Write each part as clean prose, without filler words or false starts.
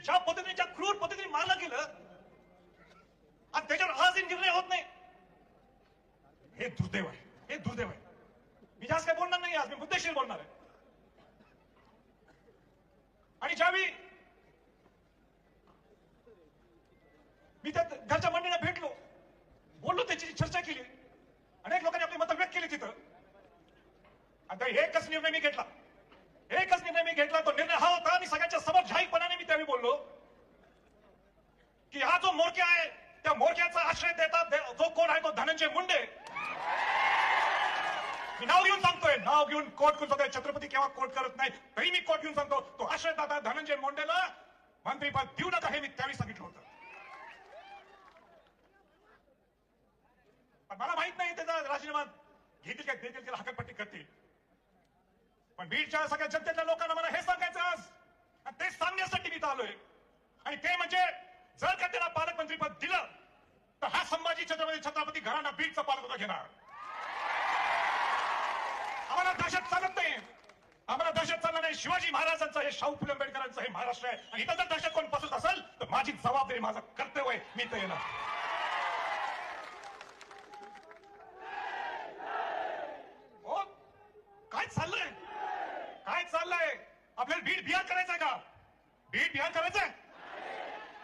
ज्या पद्धतीने ज्या क्रूर पद्धतीने मारलं गेलं आणि त्याच्यावर आजही निर्णय होत नाही, हे दुर्दैव आहे, हे दुर्दैव आहे. मी जास्त काही बोलणार नाही आज, मी मुद्देशीर बोलणार आहे. आणि ज्यावेळी मी त्या घरच्या मंडळीला भेटलो, बोललो, त्याची चर्चा केली, अनेक लोकांनी आपली मतं व्यक्त केली तिथं. आता एकच निर्णय मी घेतला, एकच निर्णय मी घेतला. तो निर्णय हा होता आणि सगळ्यांच्या समोर जाहीरपणाने मी त्यावेळी बोललो की हा जो मोरक्या आहे, त्या मोरक्याचा आश्रय देतात जो कोण आहे तो धनंजय मुंडे. मी नाव घेऊन सांगतोय, नाव घेऊन कोर्ट करून सांगतोय. छत्रपती केव्हा कोर्ट करत नाही, तरी मी कोर्ट घेऊन सांगतो, तो आश्रयदाता धनंजय मुंडेला मंत्रीपद देऊ नका, हे मी त्यावेळी सांगितलं होतं. पण मला माहित नाही त्याचा राजीनामा घेतील काय, देतील त्याला हकालपट्टी करतील. पण बीडच्या सगळ्या जनतेतल्या लोकांना मला हे सांगायचं आज, आणि ते सांगण्यासाठी मी इथं आलोय. आणि ते म्हणजे जर का त्याला पालकमंत्रीपद दिलं तर हा संभाजी छत्रपती घराणा बीडचा पालकमंत्री घेणार. आम्हाला दहशत चालत नाही, आम्हाला दहशत चालणार नाही. शिवाजी महाराजांचं हे, शाहू फुले आंबेडकरांचं हे महाराष्ट्र आहे, आणि इथं जर दहशत कोण पसरत असेल तर माझी जबाबदारी, माझं कर्तव्य आहे, मी तर येणार. हो, काय चाललंय, काय चाललंय? आपल्याला बीड बिहार करायचंय का? बीड बिहार करायचंय?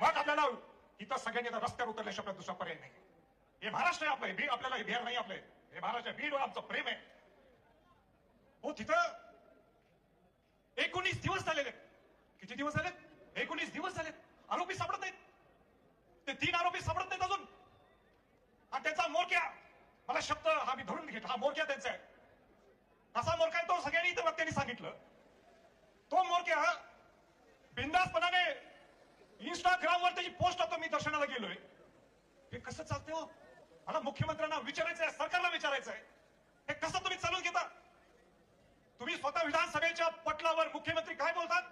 मग आपल्याला इथं सगळ्यांनी रस्त्यावर उतरल्याशिवाय दुसरा पर्याय नाही. हे महाराष्ट्र आहे आपलं, बीड आपल्याला बिहार नाही. आपले हे महाराष्ट्र, बीडवर आमचं प्रेम आहे. हो, तिथं 19 दिवस झालेले. किती दिवस झाले? 19 दिवस झाले. आरोपी सापडत नाहीत. ते 3 आरोपी सापडत नाहीत अजून. आणि त्याचा मोरक्या, मला शब्द हा मी धरून घेतला, हा मोरक्या त्यांचा आहे. कसा मोरक्या आहे तो सगळ्यांनी इथं वक्त्यांनी सांगितलं. तो मोरक्या बिंदासपणाने इंस्टाग्रामवर त्याची पोस्ट होतो, मी दर्शनाला गेलोय. हे कसं चालतंय हो? मला मुख्यमंत्र्यांना विचारायचं आहे, सरकारला विचारायचं आहे, हे कसं तुम्ही चालून घेता? तुम्ही स्वतः विधानसभेच्या पटलावर मुख्यमंत्री काय बोलतात?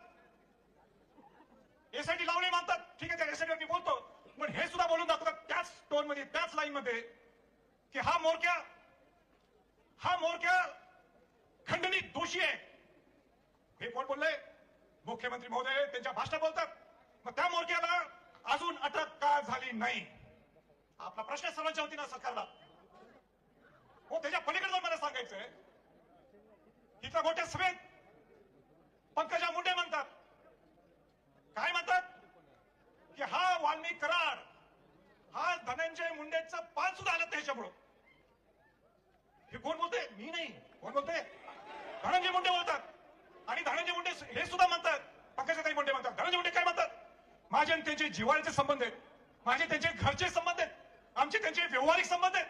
एसआयटी लावणे मानतात, ठीक आहे, त्या एसआयटीवर मी बोलतो, पण हे सुद्धा बोलून दाखवतात त्याच टोन मध्ये, त्याच लाईन मध्ये, की हा मोरक्या खंडनीत दोषी आहे. हे कोण बोललंय? मुख्यमंत्री महोदय त्यांच्या भाषणात बोलतात. मग त्या मोरक्याला अजून अटक का झाली नाही? आपला प्रश्न सर्वांच्या वतीनं सरकारला. हो, त्याच्या पलीकडे जाऊन मला सांगायचंय. इथं मोठ्या सभेत पंकजा मुंडे म्हणतात, काय म्हणतात? की हा वाल्मिक कराड, हा धनंजय मुंडेचं पान सुद्धा आलं त्याच्यामुळं. हे कोण बोलते? मी नाही. कोण बोलते? धनंजय मुंडे बोलतात. आणि धनंजय मुंडे हे सुद्धा म्हणतात, पंकजाताई मुंडे म्हणतात, धनंजय मुंडे काय म्हणतात? माझे आणि त्यांचे जिव्हाळ्याचे संबंध आहेत, माझे त्यांचे घरचे संबंध आहेत, आमचे त्यांचे व्यवहारिक संबंध आहेत.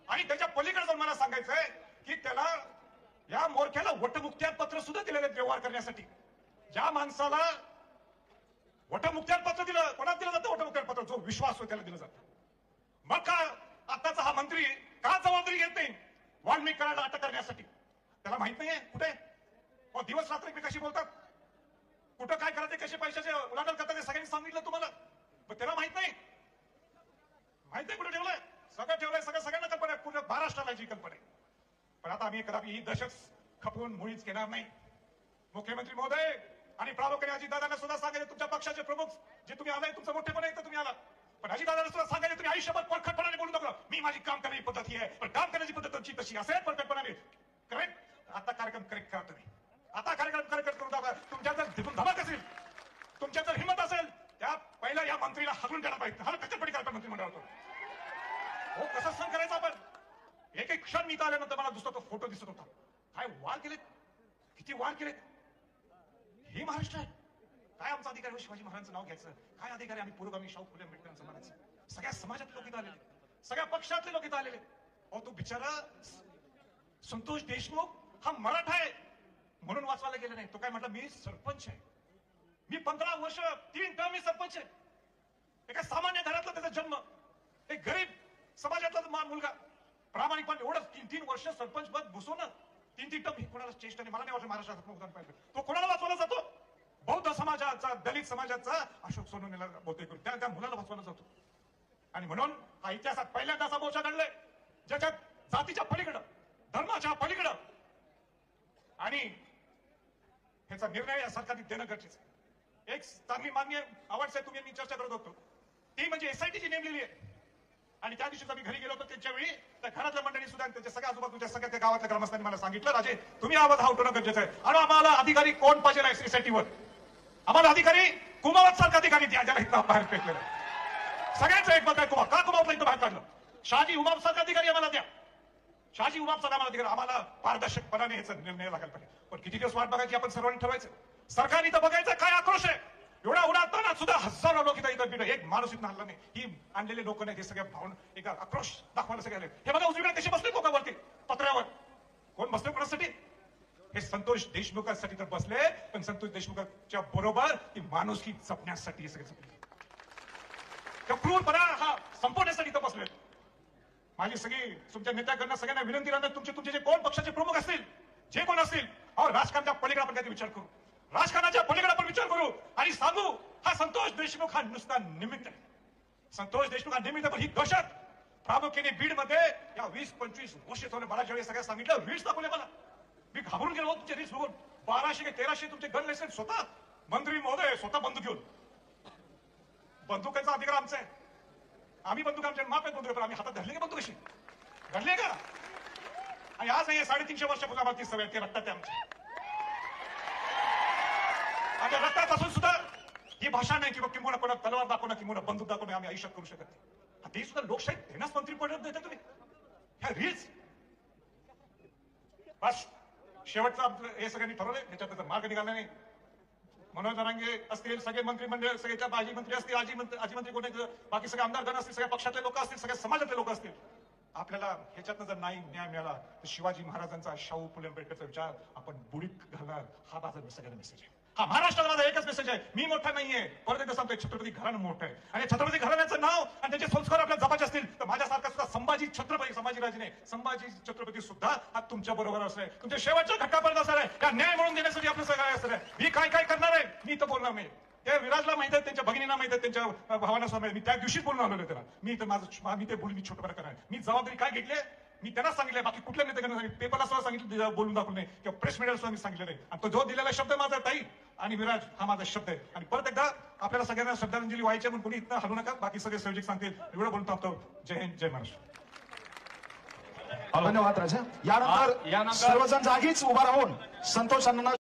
आणि त्याच्या पलीकडे जाऊन मला सांगायचंय की त्याला, या मोरख्याला वटमुक्त्यार पत्र सुद्धा दिलेले आहेत व्यवहार करण्यासाठी. ज्या माणसाला वटमुक्त्यार पत्र दिलं, कोणाला दिलं जातं वटमुक्त्यार पत्र? जो विश्वास होतो त्याला दिलं जातं. मग का आताचा हा मंत्री का जबाबदारी घेत नाही वाल्मिक कराडला अटक करण्यासाठी? त्याला माहित नाहीये कुठे दिवस रात्र कशी बोलतात, कुठं काय करायचं, कसे पैशाचे उलाढाल करतात, ते सगळ्यांनी सांगितलं तुम्हाला. पण त्याला माहित नाही, माहित नाही कुठे ठेवलंय. सगळं ठेवलंय, सगळ्यांना कल्पना आहे, पूर्ण महाराष्ट्राला जी कल्पना आहे. पण आता आम्ही कदापि ही दहशत खपवून मुळीच घेणार नाही. मुख्यमंत्री महोदय आणि प्रामुख्याने अजितदादांना सुद्धा सांगायचे, तुमच्या पक्षाचे प्रमुख जे तुम्ही आलाय, तुमचं मोठेपणा आहे तर तुम्ही आला, पण अजितदादांना सुद्धा सांगायचे, तुम्ही आयुष्यभर परखटपणाने बोलू नका. मी माझी काम करण्याची पद्धत ही आहे, पण काम करण्याची पद्धत तुमची तशी असेल परखटपणाने. करेक्ट, आता कार्यक्रम करेक्ट करा तुम्ही. आता कार्यक्रम करेक्ट करून दाखवा. तुमच्या जर तिथून धमक असेल, तुमच्या जर हिंमत असेल, त्या पहिला या मंत्रीला हलवून द्यायला पाहिजे. हा कचरपटी करता मंत्रिमंडळातून. हो, कसं सहन करायचं आपण? एक एक क्षण मी इथं आल्यानंतर मला दुसरा तो फोटो दिसत होता. काय वार केलेत, किती वार केलेत. हे महाराष्ट्र आहे काय? आमचा अधिकार शिवाजी महाराजांचं नाव घ्यायचं, काय अधिकार आहे? आम्ही पुरोगामी शाहू फुले आंबेडकरांचं म्हणायचं. सगळ्या समाजातले लोक इथं आलेले, सगळ्या पक्षातले लोक इथं आलेले. अहो, तो बिचारा संतोष देशमुख हा मराठा आहे म्हणून वाचवायला गेला नाही. तो काय म्हटलं, मी सरपंच आहे, मी 15 वर्ष 3 टर्म मी सरपंच आहे. एका सामान्य घरातला त्याचा जन्म, एक गरीब समाजातला मुलगा, प्रामाणिकपणे एवढं 3 वर्ष सरपंच पद घुसवणं, 3 टर्म, कोणाला चेष्टा नाही. मला नाही वाटत महाराष्ट्रात उदाहरण पाहिजे. तो कोणाला वाचवला जातो? बौद्ध समाजाचा, दलित समाजाचा अशोक सोनवणेला बोलतोय, त्या मुलाला वाचवला जातो. आणि म्हणून हा इतिहासात पहिल्यांदा असा मोर्चा घडलाय ज्याच्यात जातीच्या पलीकडं, धर्माच्या पलीकडं, आणि ह्याचा निर्णय या सरकारने देणं गरजेचं आहे. एक चांगली मान्य आवड साहेब तुम्ही मी चर्चा करत होतो ती म्हणजे एसआयटीची नेमलेली आहे. आणि त्या दिवशी मी घरी गेलो होतो त्यांच्या वेळी त्या घरातल्या मंडळी सुद्धा त्यांच्या सगळ्या आजूबाजूच्या सगळ्या त्या गावातल्या ग्रामस्थांनी मला सांगितलं, राजे तुम्ही आवाज हा उठवणं गरजेचं आहे. आणि आम्हाला अधिकारी कोण पाहिजे एसआयटीवर? आम्हाला अधिकारी कुमावत सारखा अधिकारी द्या, ज्याला इथं बाहेर फेकलेलं. सगळ्यांचं एक मत आहे कुमाव का कुमावतला इथं बाहेर काढलं? शहाजी उमाप सारखा अधिकारी आम्हाला द्या. शहाजी उमाप सारखा आम्हाला अधिकारी, आम्हाला पारदर्शकपणाने याचा निर्णय लागायला पाहिजे. पण किती दिवस वाट बघायची आपण सर्वांनी ठरवायचं. सरकारने इथं बघायचं काय आक्रोश आहे. एवढा उडाताना सुद्धा हजारो लोक इथं बिडं एक माणूस इथं हल्ला नाही. ही आणलेले लोक नाही, हे सगळ्या भावना एक आक्रोश दाखवायला सगळे आले. हे बघा उजवीकडे कशी बसले लोकांवरती पत्र्यावर. कोण बसले कोणासाठी? हे संतोष देशमुखांसाठी तर बसले, पण संतोष देशमुखांच्या बरोबर ती माणुसकी जपण्यासाठी हे सगळे क्रूरपणा हा संपवण्यासाठी इथं बसले. माझी सगळी तुमच्या नेत्याकडनं सगळ्यांना विनंती राहणार, तुमचे जे कोण पक्षाचे प्रमुख असतील, जे कोण असतील, और राजकारणाच्या पलीकडे आपण काही विचार करू. राजकारणाच्या पलीकडे आपण विचार करू आणि सांगू हा संतोष देशमुख हा नुसता निमित्त आहे. संतोष देशमुख हा निमित्त, पण ही दहशत प्रामुख्याने बीड मध्ये या 20-25 वर्ष चालू. मला ज्यावेळी सगळ्या सांगितलं रील्स दाखवले मला, मी घाबरून गेलो तुमचे रील्स बघून. 1200 ते 1300 तुमचे गन लायसन्स स्वतः मंत्री महोदय स्वतः बंदूक घेऊन. बंदुकांचा अधिकार आमचा आहे. आम्ही बंदूक आमच्या माप आहे बंदूक, पण आम्ही हातात धरले का बंदूक अशी? धरले का? आणि आज नाही 350 वर्षापासून आम्हाला ती सवय, ते रक्तात आहे आमच्या. आणि रक्तात असून सुद्धा ही भाषा नाही की किंवा कोणा तलवार दाखवणं किंवा बंदूक दाखवणं आम्ही आयुष्यात करू शकत नाही. ते सुद्धा लोकशाही देण्यास मंत्री पडत देता तुम्ही ह्या रील्स. बस शेवटचं हे सगळ्यांनी ठरवलंय, त्याच्यात मार्ग निघाला नाही. मनोज जरांगे असतील, सगळे मंत्रिमंडळ, सगळ्याच्या माजी मंत्री असतील, आजी मंत्री कोणी, बाकी सगळे आमदारगण असतील, सगळ्या पक्षातले लोक असतील, सगळ्या समाजातले लोक असतील. आपल्याला ह्याच्यातनं जर नाही न्याय मिळाला तर शिवाजी महाराजांचा, शाहू फुले आंबेडकरचा विचार आपण बुडीत घालणार. हा माझा सगळ्यांना मेसेज आहे. हा महाराष्ट्राला माझा एकच मेसेज आहे, मी मोठा नाहीये, परत एकदा सांगतोय छत्रपती घराणं मोठं आहे. आणि छत्रपती घराण्याचं नाव आणि त्याचे संस्कार आपल्याला जपायचे असतील तर माझ्यासारखा सुद्धा संभाजी छत्रपती, संभाजीराजे नाही, संभाजी छत्रपती सुद्धा हा तुमच्या बरोबर असणार आहे, तुमच्या शेवटच्या घटकापर्यंत असणार आहे. त्या न्याय म्हणून देण्यासाठी आपलं सगळं असणार आहे. मी काय काय करणार आहे मी तर बोलणार नाही. त्या विराजला माहित आहे, त्यांच्या भगिनींना माहित आहे, त्यांच्या भावांना सुद्धा माहिती. मी त्या दिवशीच बोलून आलेलो त्याला. मी तर माझं मी ते बोलून मी छोटं करणार. मी जबाबदारी काय घेतली मी त्यांना सांगितलंय, बाकी कुठल्या नेत्याकडे सांगितलं, पेपरला सुद्धा सांगितलं, बोलून दाखवलं नाही, किंवा प्रेस मीडियाला सुद्धा मी सांगितलं नाही. आणि तो जो दिलेला शब्द माझा ताई आणि विराज हा माझा शब्द आहे. आणि परत एकदा आपल्याला सगळ्यांना श्रद्धांजली व्हायची म्हणून कोणी इथं हलू नका. बाकी सगळे सहयोगी सांगतील. एवढं बोलतो आपतो. जय हिंद, जय महाराष्ट्र. धन्यवाद राजा. यानंतर सर्वजण जागीच उभा राहून संतोष अण्णा